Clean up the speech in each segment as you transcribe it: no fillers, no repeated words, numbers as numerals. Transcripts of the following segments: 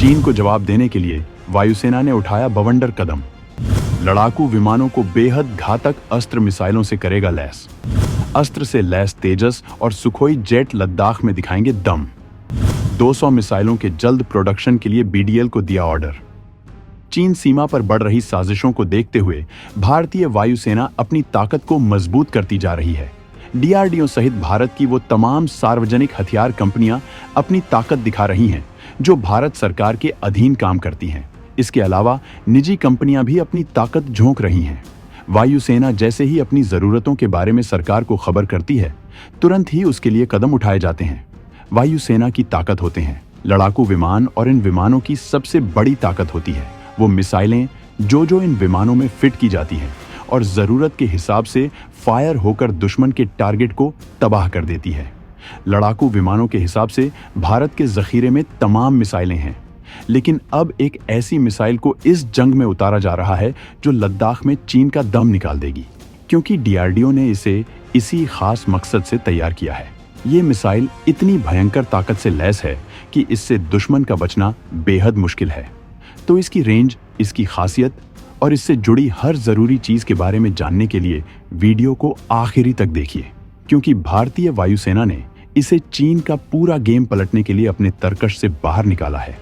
चीन को जवाब देने के लिए वायुसेना ने उठाया बवंडर कदम। लड़ाकू विमानों को बेहद घातक अस्त्र मिसाइलों से करेगा लैस। अस्त्र से लैस तेजस और सुखोई जेट लद्दाख में दिखाएंगे दम। 200 मिसाइलों के जल्द प्रोडक्शन के लिए बीडीएल को दिया ऑर्डर। चीन सीमा पर बढ़ रही साजिशों को देखते हुए भारतीय वायुसेना अपनी ताकत को मजबूत करती जा रही है। डीआरडीओ सहित भारत की वो तमाम सार्वजनिक हथियार कंपनियां अपनी ताकत दिखा रही हैं जो भारत सरकार के अधीन काम करती हैं। इसके अलावा निजी कंपनियां भी अपनी ताकत झोंक रही हैं। वायुसेना जैसे ही अपनी जरूरतों के बारे में सरकार को खबर करती है, तुरंत ही उसके लिए कदम उठाए जाते हैं। वायुसेना की ताकत होते हैं लड़ाकू विमान, और इन विमानों की सबसे बड़ी ताकत होती है वो मिसाइलें जो इन विमानों में फिट की जाती हैं और जरूरत के हिसाब से फायर होकर दुश्मन के टारगेट को तबाह कर देती है। लड़ाकू विमानों के हिसाब से भारत के जखीरे में तमाम मिसाइलें हैं, लेकिन अब एक ऐसी मिसाइल को इस जंग में उतारा जा रहा है जो लद्दाख में चीन का दम निकाल देगी, क्योंकि डीआरडीओ ने इसे इसी खास मकसद से तैयार किया है। ये मिसाइल इतनी भयंकर ताकत से लैस है कि इससे दुश्मन का बचना बेहद मुश्किल है। तो इसकी रेंज, इसकी खासियत और इससे जुड़ी हर जरूरी चीज के बारे में जानने के लिए वीडियो को आखिरी तक देखिए, क्योंकि भारतीय वायुसेना ने इसे चीन का पूरा गेम पलटने के लिए अपने तरकश से बाहर निकाला है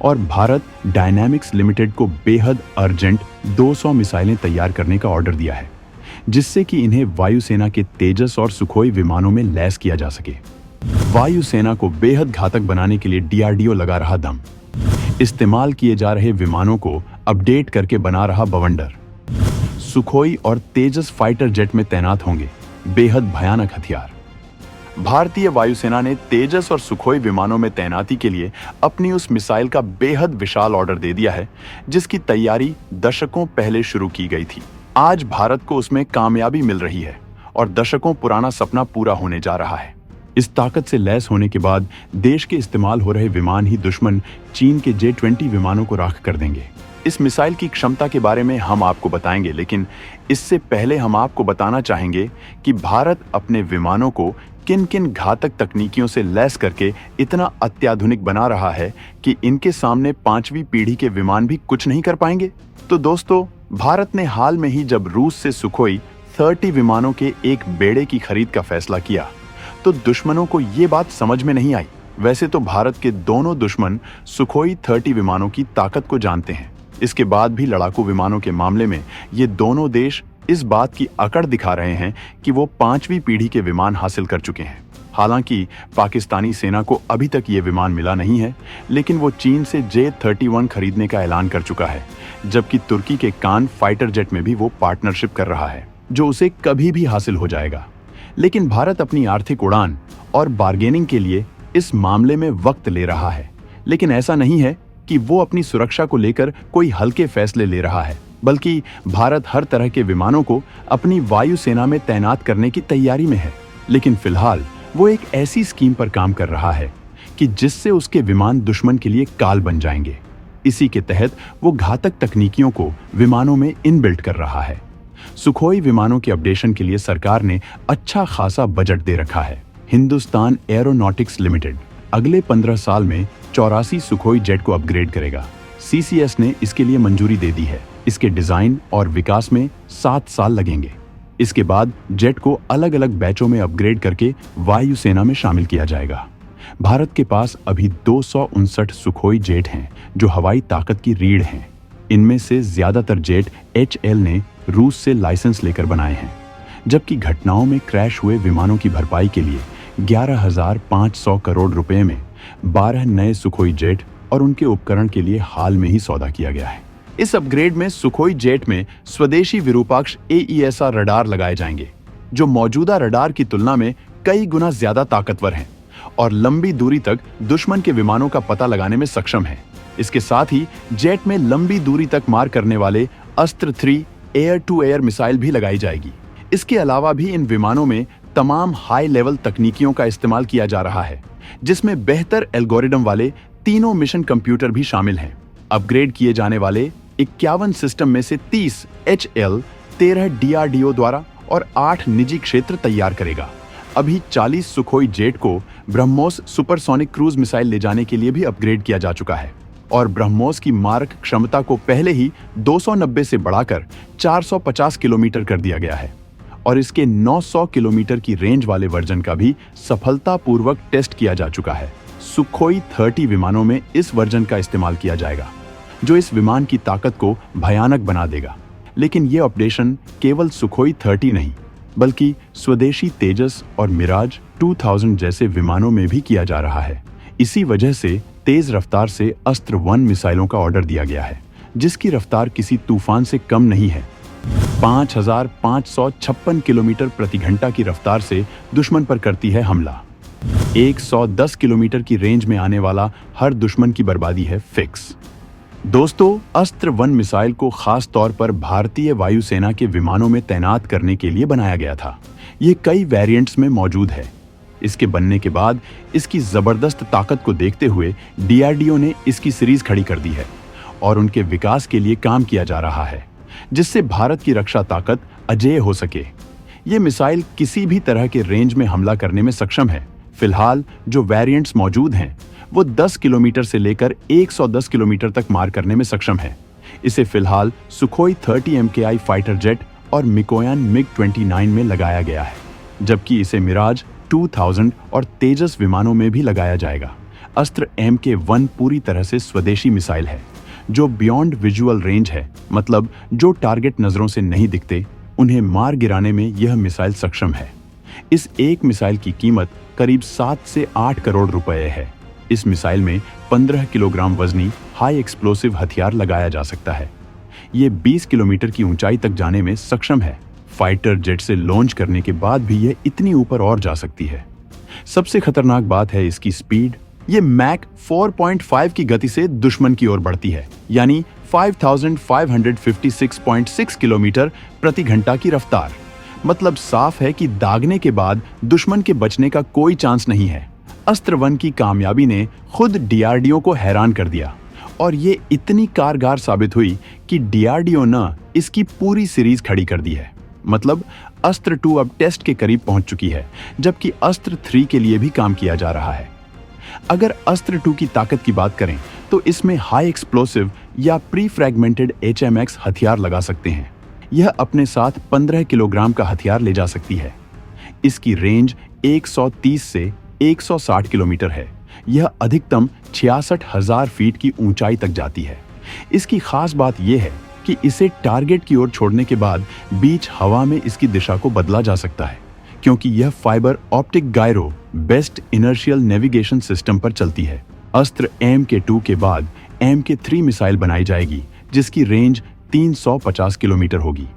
और भारत डायनामिक्स लिमिटेड को बेहद अर्जेंट 200 मिसाइलें तैयार करने का ऑर्डर दिया है, जिससे कि इन्हें वायुसेना के तेजस और सुखोई विमानों में लैस किया जा सके। वायुसेना को बेहद घातक बनाने के लिए डीआरडीओ लगा रहा दम। इस्तेमाल किए जा रहे विमानों को अपडेट करके बना रहा बवंडर। सुखोई और तेजस फाइटर जेट में तैनात होंगे बेहद भयानक हथियार। भारतीय वायुसेना ने तेजस और सुखोई विमानों में तैनाती के लिए अपनी उस मिसाइल का बेहद विशाल ऑर्डर दे दिया है, जिसकी तैयारी दशकों पहले शुरू की गई थी। आज भारत को उसमें कामयाबी मिल रही है और दशकों पुराना सपना पूरा होने जा रहा है। इस ताकत से लैस होने के बाद देश के इस्तेमाल हो रहे विमान ही दुश्मन चीन के J-20 विमानों को राख कर देंगे। इस मिसाइल की क्षमता के बारे में हम आपको बताएंगे, लेकिन इससे पहले हम आपको बताना चाहेंगे कि भारत अपने विमानों को किन किन घातक तकनीकियों से लैस करके इतना अत्याधुनिक बना रहा है कि इनके सामने 5वीं पीढ़ी के विमान भी कुछ नहीं कर पाएंगे। तो दोस्तों, भारत ने हाल में ही जब रूस से सुखोई 30 विमानों के एक बेड़े की खरीद का फैसला किया, तो दुश्मनों को ये बात समझ में नहीं आई। वैसे तो भारत के दोनों दुश्मन सुखोई 30 विमानों की ताकत को जानते हैं। इसके बाद भी लड़ाकू विमानों के मामले में ये दोनों देश इस बात की अकड़ दिखा रहे हैं कि वो 5वीं पीढ़ी के विमान हासिल कर चुके हैं। हालांकि पाकिस्तानी सेना को अभी तक ये विमान मिला नहीं है, लेकिन वो चीन से J-31 खरीदने का ऐलान कर चुका है, जबकि तुर्की के कान फाइटर जेट में भी वो पार्टनरशिप कर रहा है, जो उसे कभी भी हासिल हो जाएगा। लेकिन भारत अपनी आर्थिक उड़ान और बार्गेनिंग के लिए इस मामले में वक्त ले रहा है। लेकिन ऐसा नहीं है कि वो अपनी सुरक्षा को लेकर कोई हल्के फैसले ले रहा है, बल्कि भारत हर तरह के विमानों को अपनी वायुसेना में तैनात करने की तैयारी में है। लेकिन फिलहाल वो एक ऐसी स्कीम पर काम कर रहा है कि जिससे उसके विमान दुश्मन के लिए काल बन जाएंगे। इसी के तहत वो घातक तकनीकियों को विमानों में इनबिल्ट कर रहा है। सुखोई विमानों के अपडेशन के लिए सरकार ने अच्छा खासा बजट दे रखा है। हिंदुस्तान एरोनॉटिक्स लिमिटेड अगले 15 साल में 84 सुखोई जेट को अपग्रेड करेगा। सीसीएस ने इसके लिए मंजूरी दे दी है। इसके डिजाइन और विकास में 7 साल लगेंगे। इसके बाद जेट को अलग अलग बैचों में अपग्रेड करके वायुसेना में शामिल किया जाएगा। भारत के पास अभी 259 सुखोई जेट हैं जो हवाई ताकत की रीढ़ हैं। इनमें से ज्यादातर जेट HL ने रूस से लाइसेंस लेकर बनाए हैं, जबकि घटनाओं में क्रैश हुए विमानों की भरपाई के लिए 11,500 करोड़ रुपए में 12 नए सुखोई जेट और उनके उपकरण के लिए हाल में ही सौदा किया गया है। इस अपग्रेड में सुखोई जेट में स्वदेशी विरूपाक्ष AESR रडार लगाए जाएंगे, जो मौजूदा रडार की तुलना में कई गुना ज्यादा ताकतवर हैं और लंबी दूरी तक दुश्मन के विमानों का पता लगाने में सक्षम है। इसके साथ ही जेट में लंबी दूरी तक मार करने वाले अस्त्र 3 एयर टू एयर मिसाइल भी लगाई जाएगी। इसके अलावा भी इन विमानों में तमाम हाई लेवल तकनीकियों का इस्तेमाल किया जा रहा है, जिसमें बेहतर एल्गोरिदम वाले तीनों मिशन कंप्यूटर भी शामिल हैं। अपग्रेड किए जाने वाले 51 सिस्टम में से 30 HL, 13 DRDO द्वारा और 8 निजी क्षेत्र तैयार करेगा। अभी 40 सुखोई जेट को ब्रह्मोस सुपरसोनिक क्रूज मिसाइल ले जाने के लिए भी अपग्रेड किया जा चुका है। और ब्रह्मोस की मारक क्षमता को पहले ही 290 से बढ़ाकर 450 किलोमीटर कर दिया गया है और इसके 900 किलोमीटर की रेंज वाले वर्जन का भी सफलतापूर्वक टेस्ट किया जा चुका है। सुखोई 30 विमानों में इस वर्जन का इस्तेमाल किया जाएगा, जो इस विमान की ताकत को भयानक बना देगा। लेकिन ये ऑपरेशन केवल सुखोई 30 नहीं, बल्कि स्वदेशी तेजस और मिराज 2000 जैसे विमानों में भी किया जा रहा है। इसी वजह से तेज रफ्तार से अस्त्र 1 मिसाइलों का ऑर्डर दिया गया है, जिसकी रफ्तार किसी तूफान से कम नहीं है। 5556 किलोमीटर प्रति घंटा की रफ्तार से दुश्मन पर करती है हमला। 110 किलोमीटर की रेंज में आने वाला हर दुश्मन की बर्बादी है फिक्स। दोस्तों, अस्त्र 1 मिसाइल को खास तौर पर भारतीय वायुसेना के विमानों में तैनात करने के लिए बनाया गया था। ये कई वेरिएंट्स में मौजूद है। इसके बनने के बाद इसकी जबरदस्त ताकत को देखते हुए डीआरडीओ ने इसकी सीरीज खड़ी कर दी है और उनके विकास के लिए काम किया जा रहा है, जिससे भारत की रक्षा ताकत अजेय हो सके। ये मिसाइल किसी भी तरह के रेंज में हमला करने में सक्षम है। फिलहाल जो वेरिएंट्स मौजूद हैं, वो 10 किलोमीटर से लेकर 110 किलोमीटर तक मार करने में सक्षम है। इसे फिलहाल सुखोई 30 MKI फाइटर जेट और मिकोयान MiG-29 में लगाया गया है, जबकि इसे मिराज 2000 और तेजस विमानों में भी लगाया जाएगा। अस्त्र MK1 पूरी तरह से स्वदेशी मिसाइल है, जो बियॉन्ड विजुअल रेंज है, मतलब जो टारगेट नजरों से नहीं दिखते, उन्हें मार गिराने में यह मिसाइल सक्षम है। इस एक मिसाइल की कीमत करीब 7 से 8 करोड़ रुपए है। इस मिसाइल में 15 किलोग्राम वजनी हाई एक्सप्लोसिव हथियार लगाया जा सकता है। ये 20 किलोमीटर की ऊंचाई तक जाने में सक्षम है। फाइटर जेट से लॉन्च करने के बाद भी यह इतनी ऊपर और जा सकती है। सबसे खतरनाक बात है इसकी स्पीड। ये मैक 4.5 की गति से दुश्मन की ओर बढ़ती है, यानी 5556.6 किलोमीटर प्रति घंटा की रफ्तार। मतलब साफ है कि दागने के बाद दुश्मन के बचने का कोई चांस नहीं है। अस्त्र 1 की कामयाबी ने खुद डीआरडीओ को हैरान कर दिया और ये इतनी कारगर साबित हुई कि डीआरडीओ ने इसकी पूरी सीरीज खड़ी कर दी है। मतलब अस्त्र 2 अब टेस्ट के करीब पहुंच चुकी है, जबकि अस्त्र 3 के लिए भी काम किया जा रहा है। अगर अस्त्र 2 की ताकत की बात करें तो इसमें हाई एक्सप्लोसिव या प्री फ्रैगमेंटेड HMX हथियार लगा सकते हैं। यह अपने साथ 15 किलोग्राम का हथियार ले जा सकती है। इसकी रेंज 130 से 160 किलोमीटर है। यह अधिकतम 66,000 फीट की ऊंचाई तक जाती है। इसकी खास बात यह है कि इसे टारगेट की ओर छोड़ने के बाद बीच हवा में इसकी दिशा को बदला जा सकता है, क्योंकि यह fibre optic gyro best inertial navigation system पर चलती है। अस्त्र MK2 के बाद MK3 मिसाइल बनाई जाएगी, जिसकी रेंज 350 किलोमीटर होगी।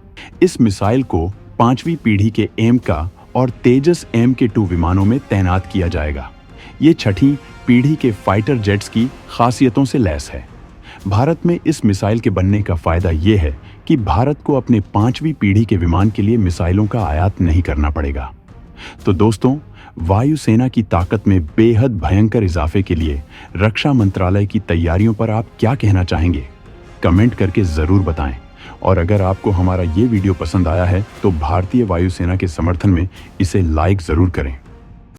इस मिसाइल को 5वीं पीढ़ी के एमका और तेजस MK2 विमानों में तैनात किया जाएगा। ये 6ठी पीढ़ी के फाइटर जेट्स की खासियतों से लैस है। भारत में इस मिसाइल के बनने का फायदा ये है कि भारत को अपने 5वीं पीढ़ी के विमान के लिए मिसाइलों का आयात नहीं करना पड़ेगा। तो दोस्तों, वायुसेना की ताकत में बेहद भयंकर इजाफे के लिए रक्षा मंत्रालय की तैयारियों पर आप क्या कहना चाहेंगे? कमेंट करके जरूर बताएं। और अगर आपको हमारा ये वीडियो पसंद आया है तो भारतीय वायुसेना के समर्थन में इसे लाइक जरूर करें।